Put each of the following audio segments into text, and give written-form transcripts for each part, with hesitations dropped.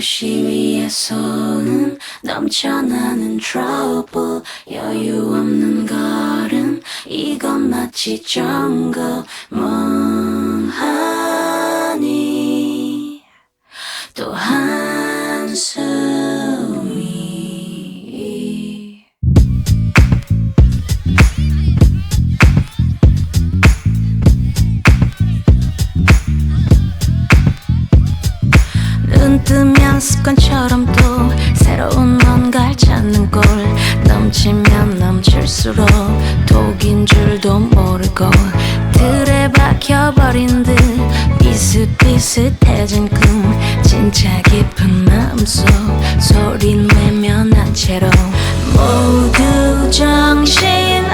도시 위에서는 넘쳐나는 trouble 여유 없는 걸음 이건 마치 정거 멍하니 또 한숨이 눈 뜨면 습관처럼 또 새로운 뭔가를 찾는 꼴 넘치면 넘칠수록 독인 줄도 모르고 틀에 박혀버린 듯 비슷비슷해진 꿈 진짜 깊은 마음속 소린 외면한 채로 모두 정신없이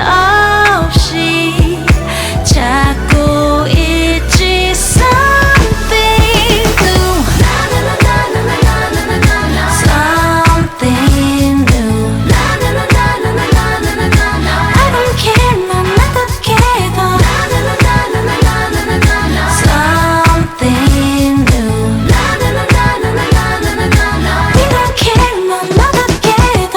찾고 있지 something new something new I don't care 난 어떻게도 something new We don't care 난 어떻게도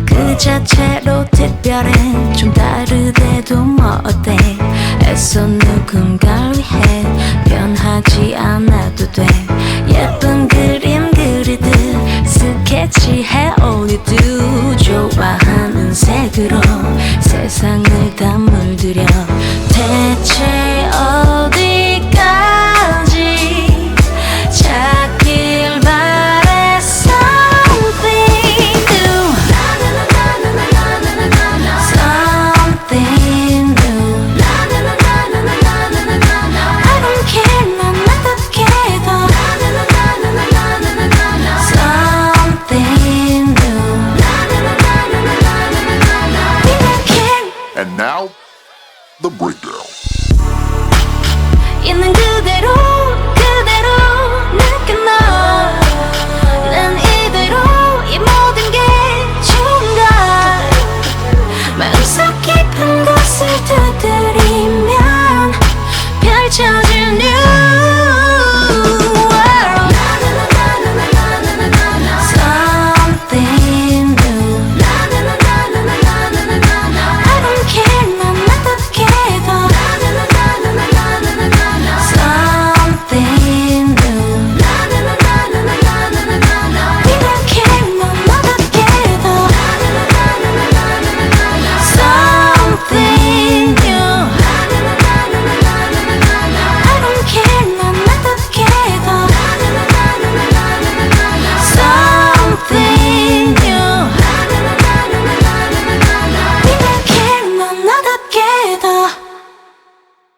그 자체로 특별해 좀 다르대도 뭐 어때 애써 누군가를 위해 변하지 않아도 돼 예쁜 그림 그리듯 스케치해 올리도 좋아하는 색으로 세상을 다 물들여 대체 어디까지 찾길 바래 something new something new I don't care 난 어떻게도 something new We don't care And now, the breakdown. 있는 그